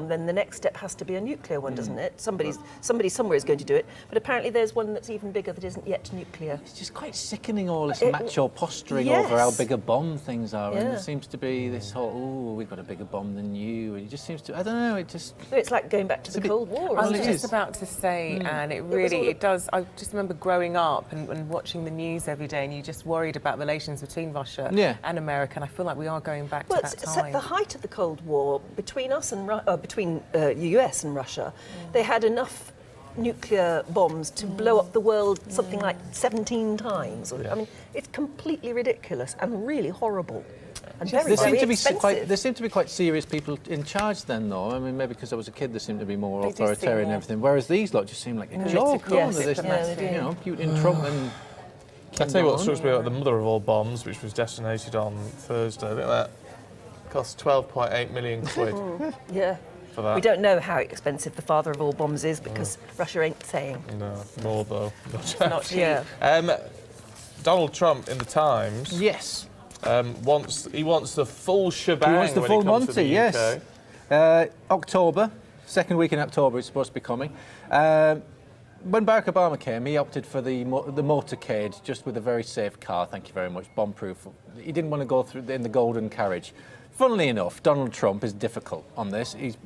then the next step has to be a nuclear one, doesn't it? Somebody somewhere is going to do it, but apparently there's one that's even bigger that isn't yet nuclear. It's just quite sickening, all this macho posturing over how big a bomb things are, and there seems to be this whole, oh, we've got a bigger bomb than you, and it just seems to, I don't know, it just... It's like going back to the Cold War. I was just about to say, and it does, I just remember growing up and watching the news every day, and you just worried about relations between Russia and America, and I feel like we are going back to that time. Well, at the height of the Cold War, between us and between the US and Russia, they had enough nuclear bombs to blow up the world something like 17 times. I mean, it's completely ridiculous and really horrible. And very expensive. There seem to be quite serious people in charge then, though. I mean, maybe because I was a kid, they seem to be more authoritarian and everything. Whereas these lot just seem like a joke. Putin, Trump, and. I'll tell you what struck me about the mother of all bombs, which was detonated on Thursday. I think that cost 12.8 million quid. For that. We don't know how expensive the father of all bombs is because Russia ain't saying. No, more though. Not cheap. Donald Trump in the Times. Yes. Wants the full shebang. He wants the full Monty. To the yes. UK. October, second week in October, it's supposed to be coming. When Barack Obama came, he opted for the motorcade, just with a very safe car. Thank you very much, bomb-proof. He didn't want to go through in the golden carriage. Funnily enough, Donald Trump is difficult on this, he's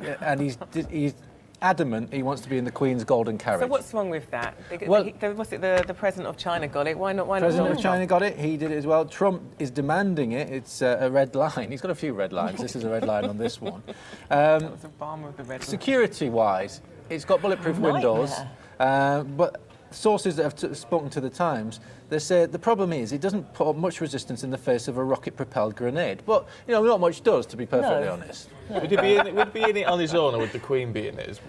adamant he wants to be in the Queen's golden carriage. So what's wrong with that? Well, was it the President of China got it? Why not? Why not? President of China got it. He did it as well. Trump is demanding it. It's a red line. He's got a few red lines. This is a red line on this one. That was Obama with the red line. Security-wise, it's got bulletproof windows, but sources that have spoken to the Times, they say the problem is it doesn't put up much resistance in the face of a rocket-propelled grenade. But, you know, not much does, to be perfectly honest. No. Would he be in it on his own, or would the Queen be in it?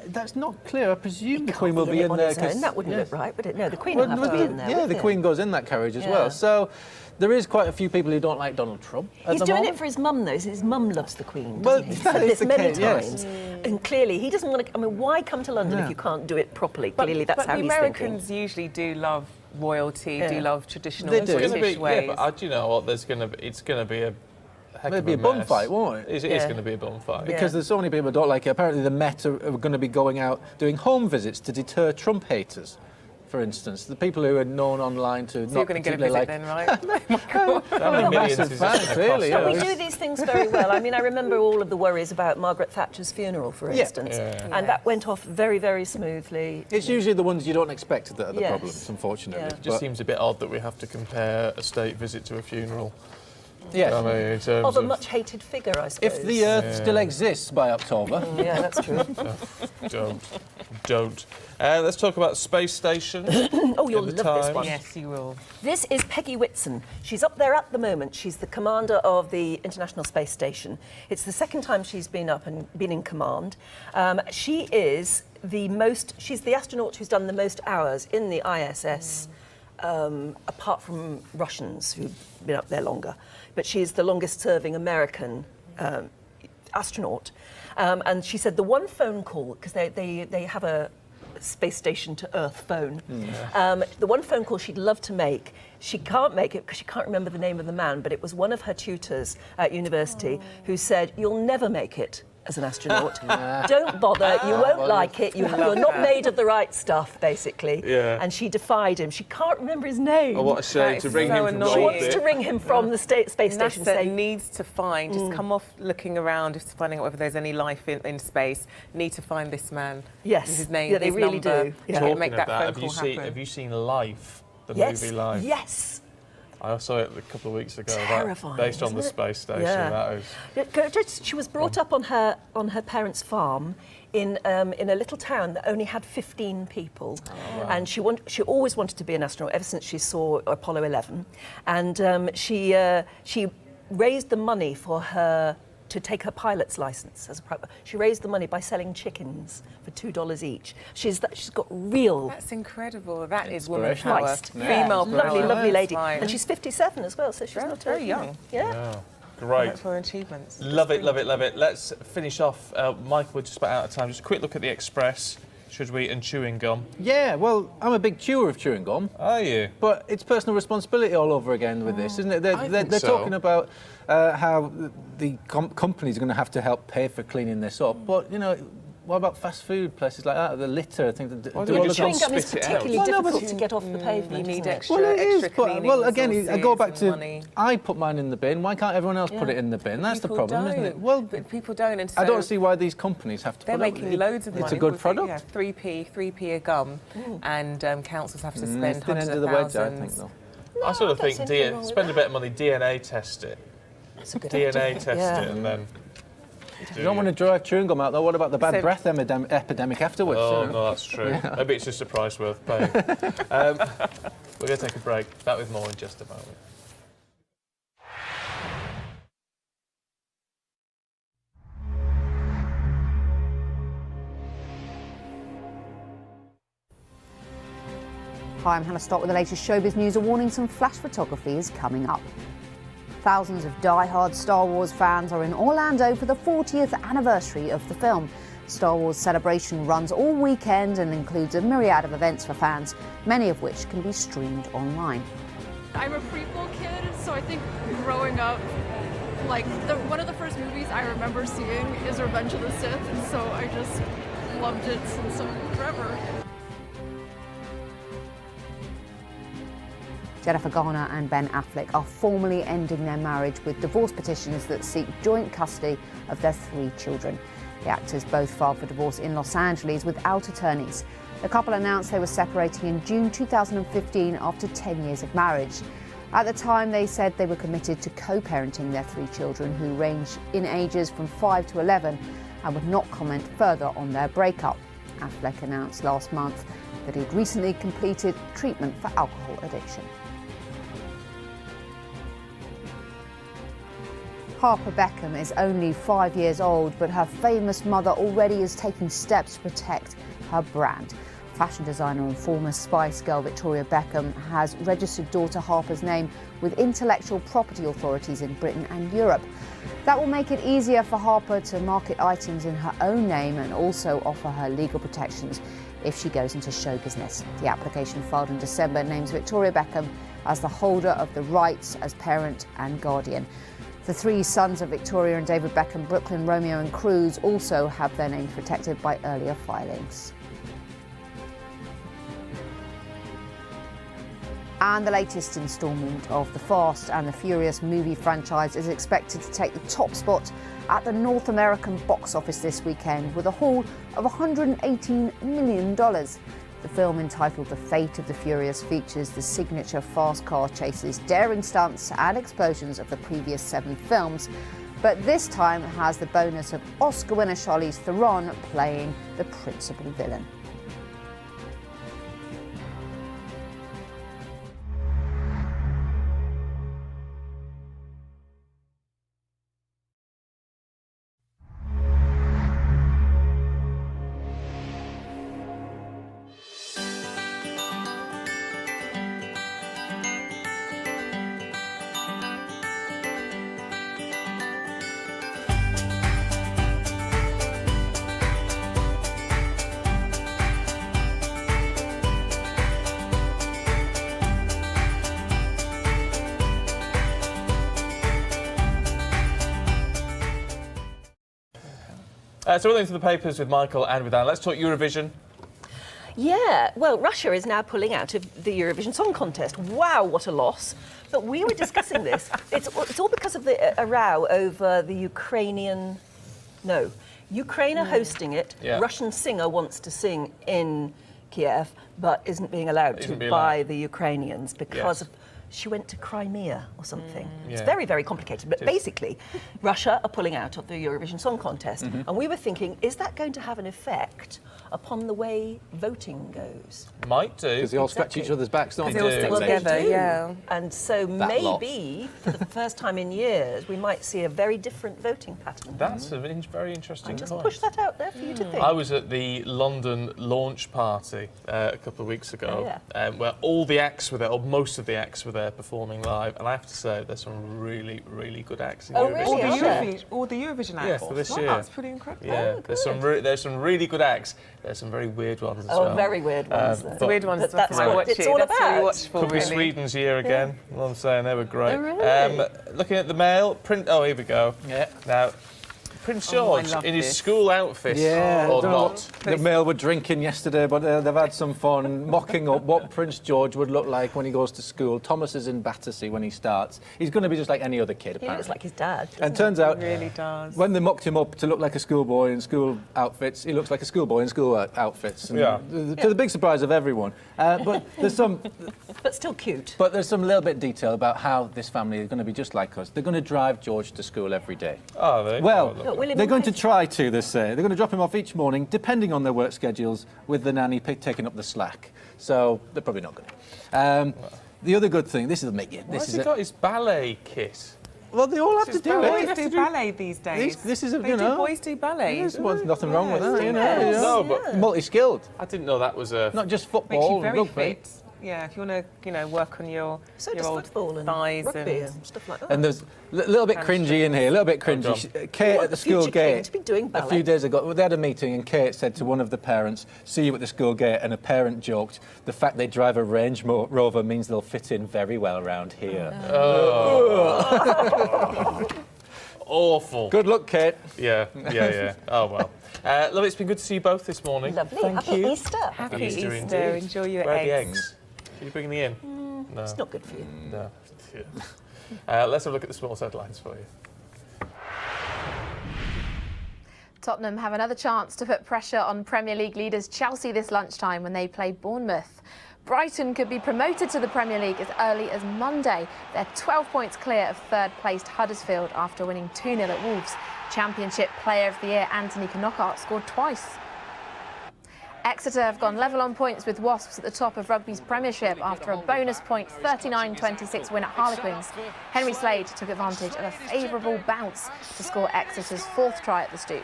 That's not clear. I presume the Queen will be in there. That wouldn't look right, would it? No, the Queen will have to be in there. Yeah, the Queen goes in that carriage as well. So there is quite a few people who don't like Donald Trump. He's doing it for his mum, though. His mum loves the Queen. Well, he's said this many times. And clearly, he doesn't want to. I mean, why come to London if you can't do it properly? Clearly, that's how he's thinking. But the Americans usually do love royalty, do love traditional British ways. Yeah, but do you know what? It's going to be a heck It'll be a bum fight, won't it? It is going to be a bum fight. Because there's so many people who don't like it. Apparently the Met are going to be going out doing home visits to deter Trump haters, for instance. The people who are known online to not particularly like... So you're going to get a visit then, right? Millions fans, clearly. We do these things very well. I mean, I remember all of the worries about Margaret Thatcher's funeral, for instance. And that went off very, very smoothly. It's usually the ones you don't expect that are the problems, unfortunately. It just seems a bit odd that we have to compare a state visit to a funeral. Yes. I mean, in terms of a much-hated figure, I suppose. If the Earth still exists by October. Yeah, that's true. Don't. Let's talk about Space Station. Oh, you'll love this one. Yes, you will. This is Peggy Whitson. She's up there at the moment. She's the commander of the International Space Station. It's the second time she's been up and been in command. She's the astronaut who's done the most hours in the ISS. Apart from Russians who've been up there longer. But she's the longest-serving American astronaut. And she said the one phone call, because they have a space station to Earth phone, the one phone call she'd love to make, she can't make it because she can't remember the name of the man, but it was one of her tutors at university who said, "You'll never make it as an astronaut. Don't bother, you won't like it, you're not made of the right stuff," basically. And she defied him. She can't remember his name. Oh, what a shame, to ring him from She wants to ring him from the space station. NASA needs to find, just come off looking around, just finding out whether there's any life in space, need to find this man. Yes. His name, yeah, they really do. Talking make that phone call happen. Have you seen Life, the movie Life? Yes. I saw it a couple of weeks ago. Terrifying, based on the space station. Yeah. That is. She was brought up on her parents' farm in a little town that only had 15 people, and she always wanted to be an astronaut ever since she saw Apollo 11, and she raised the money for her to take her pilot's license as a private. She raised the money by selling chickens for $2 each. She's got real. That's incredible. That is woman power. Yeah. Female power. Lovely lady, right. and she's 57 as well, so she's not very young. Yeah. Great. For achievements. Love it. Let's finish off. Michael, we're just about out of time. Just a quick look at the Express. Should we eat and chewing gum? Yeah, well, I'm a big chewer of chewing gum. Are you? But it's personal responsibility all over again with this, isn't it? They're talking about how the companies are going to have to help pay for cleaning this up. But, you know, what about fast food places like that? The litter, I think. Chewing gum is particularly difficult to get off the pavement. You need extra. Well, it is. Cleaning Well, again, I go back to money. I put mine in the bin. Why can't everyone else put it in the bin? That's the problem, isn't it? Well, but people don't. And so I don't see why these companies have to. They're making loads of money. It's a good product. Yeah, 3p a gum, and councils have to spend hundreds of thousands. I think, though. I sort of think spend a bit of money, DNA test it. That's a good DNA idea. test it, and then. You don't want to drive chewing gum out, though. What about the bad breath epidemic afterwards? Oh, no, that's true. Yeah. Maybe it's just a price worth paying. We're going to take a break. Back with more in just a moment. Hi, I'm Hannah Stott with the latest showbiz news. A warning, some flash photography is coming up. Thousands of die-hard Star Wars fans are in Orlando for the 40th anniversary of the film. Star Wars celebration runs all weekend and includes a myriad of events for fans, many of which can be streamed online. I'm a prequel kid, so I think growing up, like one of the first movies I remember seeing is Revenge of the Sith, and so I just loved it since forever. Jennifer Garner and Ben Affleck are formally ending their marriage with divorce petitions that seek joint custody of their 3 children. The actors both filed for divorce in Los Angeles without attorneys. The couple announced they were separating in June 2015 after 10 years of marriage. At the time, they said they were committed to co-parenting their 3 children, who range in ages from 5 to 11, and would not comment further on their breakup. Affleck announced last month that he'd recently completed treatment for alcohol addiction. Harper Beckham is only 5 years old, but her famous mother already is taking steps to protect her brand. Fashion designer and former Spice Girl Victoria Beckham has registered daughter Harper's name with intellectual property authorities in Britain and Europe. That will make it easier for Harper to market items in her own name and also offer her legal protections if she goes into show business. The application filed in December names Victoria Beckham as the holder of the rights as parent and guardian. The 3 sons of Victoria and David Beckham, Brooklyn, Romeo and Cruz, also have their names protected by earlier filings. And the latest instalment of the Fast and the Furious movie franchise is expected to take the top spot at the North American box office this weekend with a haul of $118 million. The film, entitled The Fate of the Furious, features the signature fast car chases, daring stunts and explosions of the previous 7 films, but this time has the bonus of Oscar winner Charlize Theron playing the principal villain. So we're going through the papers with Michael and with Anne. Let's talk Eurovision. Yeah, well, Russia is now pulling out of the Eurovision Song Contest. Wow, what a loss. But we were discussing this. It's all because of a row over the Ukrainian... No, Ukraine are hosting it. Yeah. Russian singer wants to sing in Kiev, but isn't being allowed to by the Ukrainians because of... She went to Crimea or something. It's very, very complicated. But basically, Russia are pulling out of the Eurovision Song Contest. And we were thinking, is that going to have an effect upon the way voting goes? Might do. Because they all scratch each other's backs, don't they? They all stick together, yeah. And so maybe, for the first time in years, we might see a very different voting pattern. That's a very interesting point. Just push that out there for you to think. I was at the London launch party a couple of weeks ago, where all the acts were there, or most of the acts were there. there performing live, and I have to say there's some really, really good acts in Oh, Eurovision. really? Or the Eurovision acts? Yes, for this year. That's pretty incredible. Yeah, there's some really good acts. There's some very weird ones as well. Oh, very weird ones. The weird ones. But that's what what it's all That's what we about. watch for, Could be really. Sweden's year again. You know what I'm saying? They were great. Oh, really? Looking at the mail, oh, here we go. Yeah. Now, Prince Oh, I George love in his this. school outfit Yeah, or I don't know not. what the Mail were drinking yesterday, but they've had some fun mocking up what Prince George would look like when he goes to school. Thomas is in Battersea when he starts. He's going to be just like any other kid, He apparently. looks like his dad. And turns out, He really does. when they mocked him up to look like a schoolboy in school outfits, he looks like a schoolboy in school outfits. And Yeah. To the big surprise of everyone. But there's some But still cute. But there's some little bit of detail about how this family is going to be just like us. They're going to drive George to school every day. Oh, they? Well, Oh, Look, William they're and going to Kate. try to, they say. They're going to drop him off each morning, depending on their work schedules, with the nanny taking up the slack. So they're probably not going to. The other good thing, this will make you... Why This has is he it. got his ballet kit? Well, they all have to This is do ballet. it. Boys do ballet these days. This is a, They you know... boys do ballet. There's nothing wrong with that, you know. Yes. yeah. No, but Multi-skilled, I didn't know that was a... not just Makes football, you very rugby. fit. Yeah, if you want to, work on your So your does old football and thighs rugby and and stuff like that. And there's a little bit cringy in here, a little bit John. cringy. Kate want at the the school future king gate to be doing a ballet. few days ago, they had a meeting and Kate said to one of the parents, "See you at the school gate," and a parent joked, "The fact they drive a Range Rover means they'll fit in very well around here." Awful. Good luck, Kate. Yeah. Oh, well. Love, it's been good to see you both this morning. Lovely. Happy Easter. happy Easter Easter. indeed. Enjoy your Where are the eggs. eggs? Are you bringing the in? No. It's not good for you. No. Let's have a look at the sports headlines for you. Tottenham have another chance to put pressure on Premier League leaders Chelsea this lunchtime when they play Bournemouth. Brighton could be promoted to the Premier League as early as Monday. They're 12 points clear of third-placed Huddersfield after winning 2-0 at Wolves. Championship Player of the Year Anthony Knockaert scored twice. Exeter have gone level on points with Wasps at the top of rugby's Premiership after a bonus point 39-26 win at Harlequins. Henry Slade took advantage of a favourable bounce to score Exeter's fourth try at the Stoop.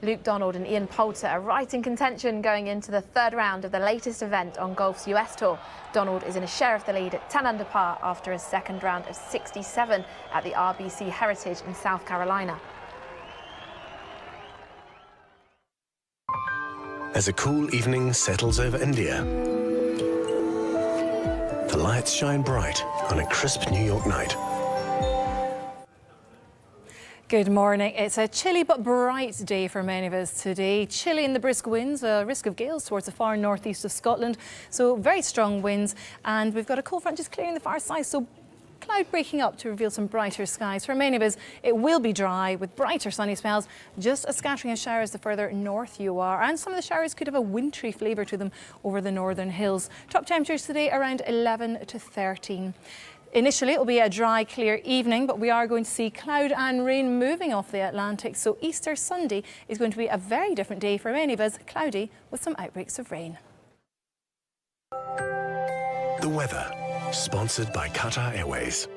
Luke Donald and Ian Poulter are right in contention going into the third round of the latest event on golf's US Tour. Donald is in a share of the lead at 10 under par after a second round of 67 at the RBC Heritage in South Carolina. As a cool evening settles over India, the lights shine bright on a crisp New York night. Good morning. It's a chilly but bright day for many of us today. Chilly in the brisk winds, a risk of gales towards the far northeast of Scotland. So very strong winds, and we've got a cold front just clearing the far side. So cloud breaking up to reveal some brighter skies. For many of us, it will be dry with brighter sunny spells. Just a scattering of showers the further north you are. And some of the showers could have a wintry flavour to them over the northern hills. Top temperatures today around 11 to 13. Initially, it will be a dry, clear evening, but we are going to see cloud and rain moving off the Atlantic. So Easter Sunday is going to be a very different day for many of us, cloudy with some outbreaks of rain. The weather, sponsored by Qatar Airways.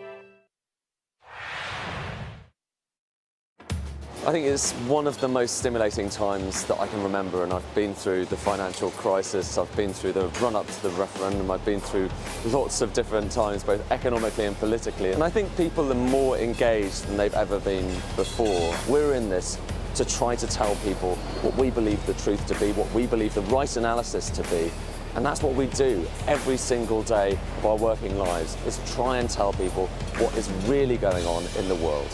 I think it's one of the most stimulating times that I can remember, and I've been through the financial crisis, I've been through the run-up to the referendum, I've been through lots of different times, both economically and politically, and I think people are more engaged than they've ever been before. We're in this to try to tell people what we believe the truth to be, what we believe the right analysis to be, and that's what we do every single day of our working lives, is try and tell people what is really going on in the world.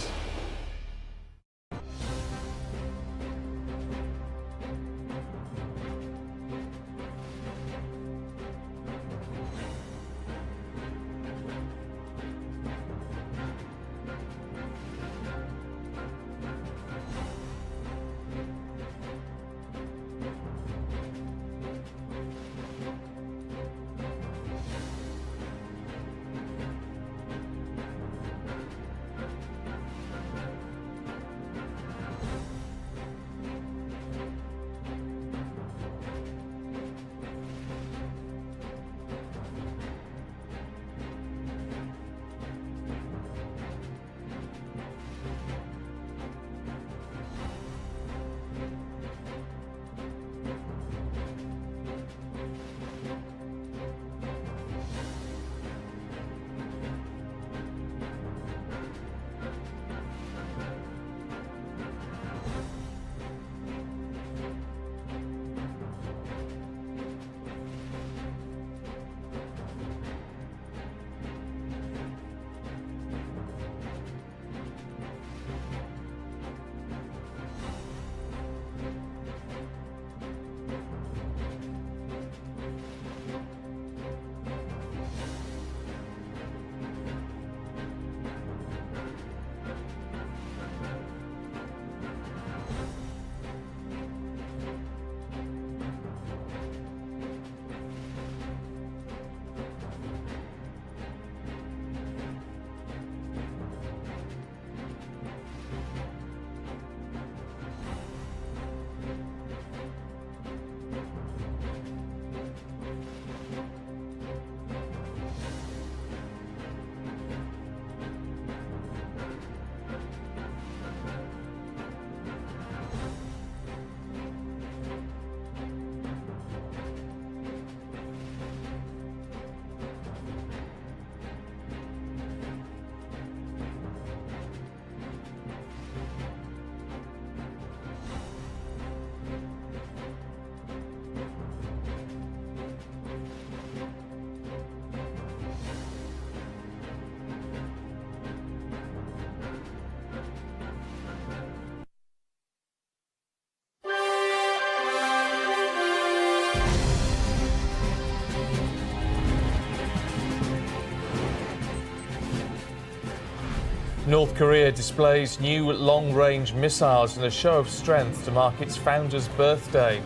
North Korea displays new long-range missiles in a show of strength to mark its founder's birthday.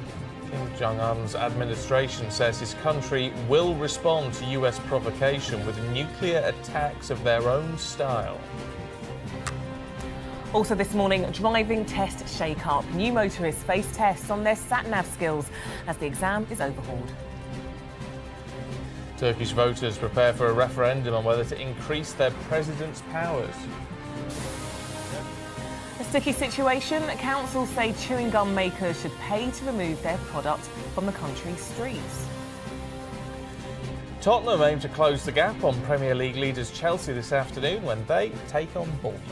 Kim Jong-un's administration says his country will respond to US provocation with nuclear attacks of their own style. Also this morning, driving test shake-up. New motorists face tests on their sat-nav skills as the exam is overhauled. Turkish voters prepare for a referendum on whether to increase their president's powers. A sticky situation. Councils say chewing gum makers should pay to remove their product from the country's streets. Tottenham aim to close the gap on Premier League leaders Chelsea this afternoon when they take on Bournemouth.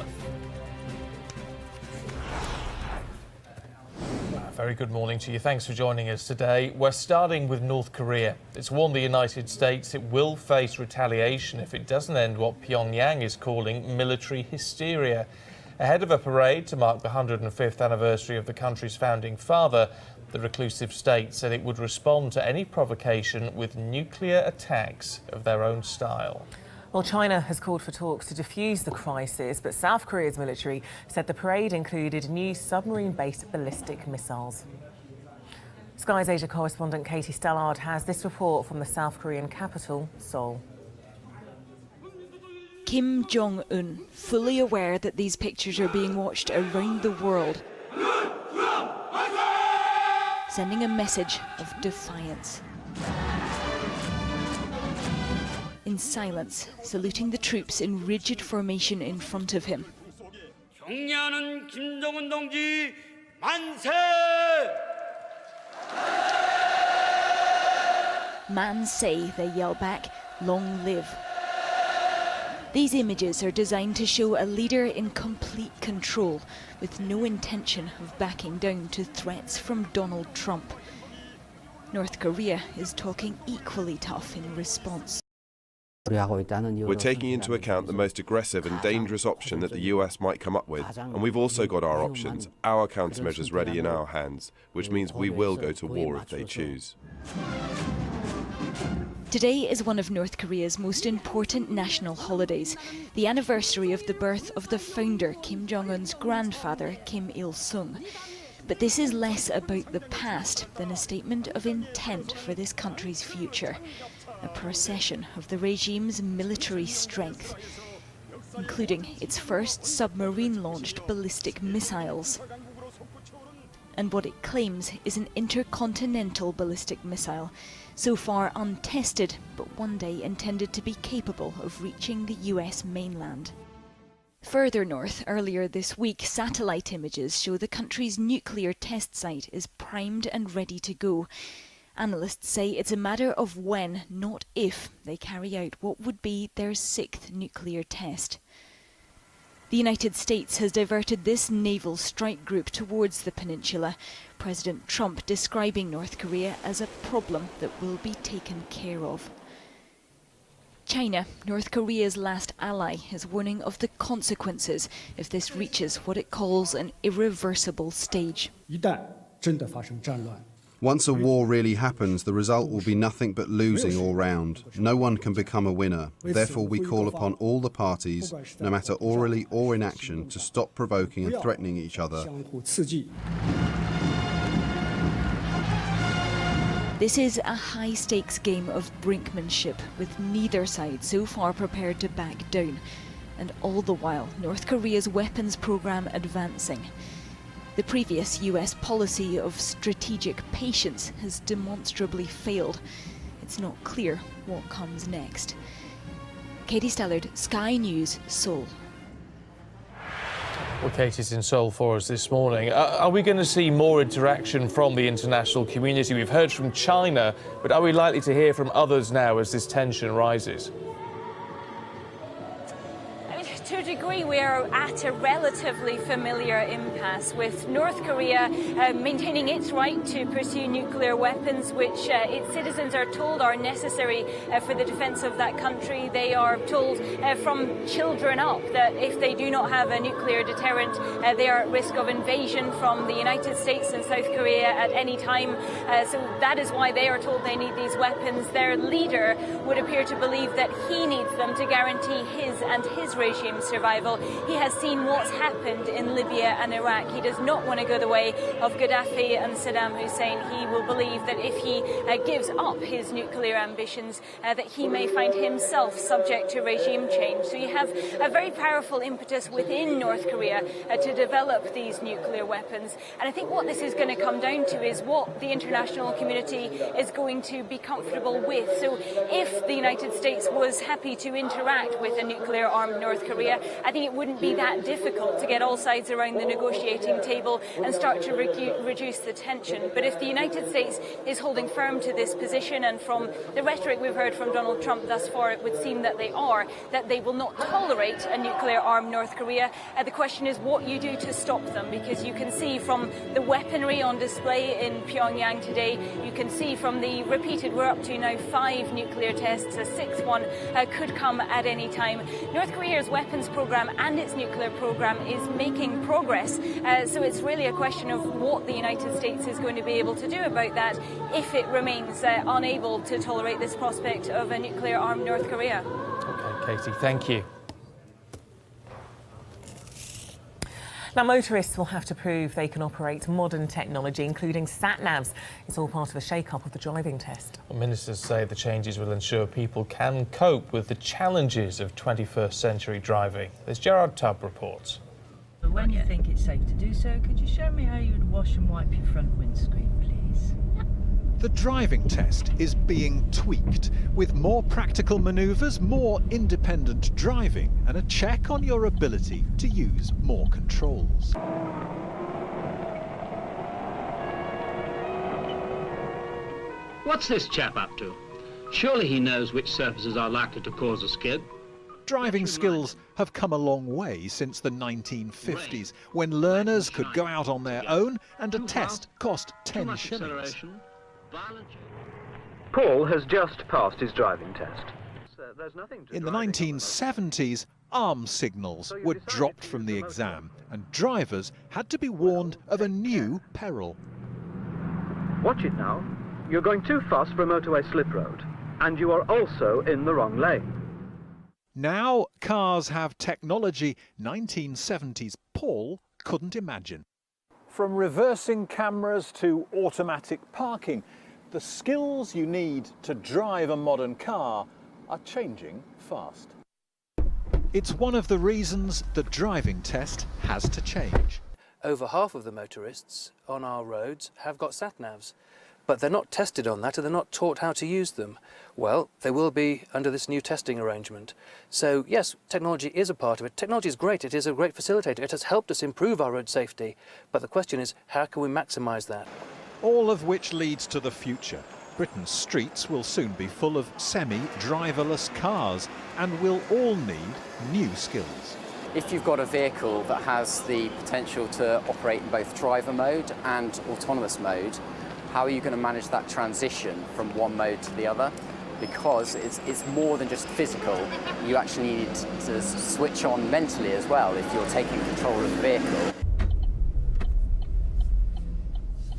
Very good morning to you. Thanks for joining us today. We're starting with North Korea. It's warned the United States it will face retaliation if it doesn't end what Pyongyang is calling military hysteria. Ahead of a parade to mark the 105th anniversary of the country's founding father, the reclusive state said it would respond to any provocation with nuclear attacks of their own style. Well, China has called for talks to defuse the crisis, but South Korea's military said the parade included new submarine-based ballistic missiles. Sky's Asia correspondent Katie Stallard has this report from the South Korean capital, Seoul. Kim Jong-un, fully aware that these pictures are being watched around the world, sending a message of defiance. In silence, saluting the troops in rigid formation in front of him. 경례하는 김정은 동지 만세! Man say, they yell back, long live. These images are designed to show a leader in complete control, with no intention of backing down to threats from Donald Trump. North Korea is talking equally tough in response. We're taking into account the most aggressive and dangerous option that the US might come up with, and we've also got our options, our countermeasures ready in our hands, which means we will go to war if they choose. Today is one of North Korea's most important national holidays, the anniversary of the birth of the founder, Kim Jong-un's grandfather, Kim Il-sung. But this is less about the past than a statement of intent for this country's future. A procession of the regime's military strength, including its first submarine-launched ballistic missiles. And what it claims is an intercontinental ballistic missile, so far untested, but one day intended to be capable of reaching the US mainland. Further north, earlier this week, satellite images show the country's nuclear test site is primed and ready to go. Analysts say it's a matter of when, not if, they carry out what would be their sixth nuclear test. The United States has diverted this naval strike group towards the peninsula, President Trump describing North Korea as a problem that will be taken care of. China, North Korea's last ally, is warning of the consequences if this reaches what it calls an irreversible stage. Once a war really happens, the result will be nothing but losing all round. No one can become a winner. Therefore, we call upon all the parties, no matter orally or in action, to stop provoking and threatening each other. This is a high-stakes game of brinkmanship, with neither side so far prepared to back down. And all the while, North Korea's weapons program advancing. The previous US policy of strategic patience has demonstrably failed. It's not clear what comes next. Katie Stallard, Sky News, Seoul. Well, Katie's in Seoul for us this morning. Are we going to see more interaction from the international community? We've heard from China, but are we likely to hear from others now as this tension rises? To a degree, we are at a relatively familiar impasse, with North Korea maintaining its right to pursue nuclear weapons, which its citizens are told are necessary for the defence of that country. They are told from children up that if they do not have a nuclear deterrent, they are at risk of invasion from the United States and South Korea at any time. So that is why they are told they need these weapons. Their leader would appear to believe that he needs them to guarantee his and his regime's survival. He has seen what's happened in Libya and Iraq. He does not want to go the way of Gaddafi and Saddam Hussein. He will believe that if he gives up his nuclear ambitions, that he may find himself subject to regime change. So you have a very powerful impetus within North Korea to develop these nuclear weapons. And I think what this is going to come down to is what the international community is going to be comfortable with. So if the United States was happy to interact with a nuclear-armed North Korea, I think it wouldn't be that difficult to get all sides around the negotiating table and start to reduce the tension. But if the United States is holding firm to this position, and from the rhetoric we've heard from Donald Trump thus far, it would seem that they will not tolerate a nuclear-armed North Korea. The question is what you do to stop them, because you can see from the weaponry on display in Pyongyang today, you can see from the repeated, we're up to now 5 nuclear tests, a 6th one could come at any time. North Korea's weapons program and its nuclear program is making progress, so it's really a question of what the United States is going to be able to do about that if it remains unable to tolerate this prospect of a nuclear-armed North Korea. OK, Katie, thank you. Now, motorists will have to prove they can operate modern technology, including sat-navs. It's all part of a shake-up of the driving test. Well, ministers say the changes will ensure people can cope with the challenges of 21st century driving. As Gerard Tubb reports. When you think it's safe to do so, could you show me how you would wash and wipe your front windscreen, please? The driving test is being tweaked, with more practical manoeuvres, more independent driving, and a check on your ability to use more controls. What's this chap up to? Surely he knows which surfaces are likely to cause a skid. Driving skills have come a long way since the 1950s, when learners could go out on their own and a test cost 10 shillings. Paul has just passed his driving test. In the 1970s, arm signals were dropped from the exam and drivers had to be warned of a new peril. Watch it now. You're going too fast for a motorway slip road, and you are also in the wrong lane. Now cars have technology 1970s Paul couldn't imagine. From reversing cameras to automatic parking, the skills you need to drive a modern car are changing fast. It's one of the reasons the driving test has to change. Over half of the motorists on our roads have got sat-navs, but they're not tested on that and they're not taught how to use them. Well, they will be under this new testing arrangement. So yes, technology is a part of it. Technology is great, it is a great facilitator, it has helped us improve our road safety, but the question is, how can we maximise that? All of which leads to the future. Britain's streets will soon be full of semi-driverless cars and will all need new skills. If you've got a vehicle that has the potential to operate in both driver mode and autonomous mode, how are you going to manage that transition from one mode to the other? Because it's more than just physical. You actually need to switch on mentally as well if you're taking control of the vehicle.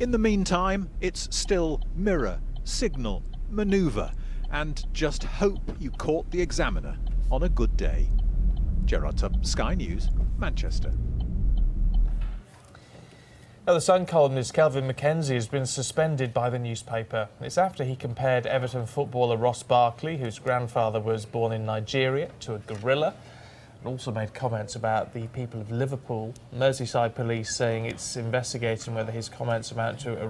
In the meantime, it's still mirror, signal, manoeuvre, and just hope you caught the examiner on a good day. Gerard Tubb, Sky News, Manchester. Now, the Sun columnist Kelvin Mackenzie has been suspended by the newspaper. It's after he compared Everton footballer Ross Barkley, whose grandfather was born in Nigeria, to a gorilla, and also made comments about the people of Liverpool. Merseyside police saying it's investigating whether his comments amount to a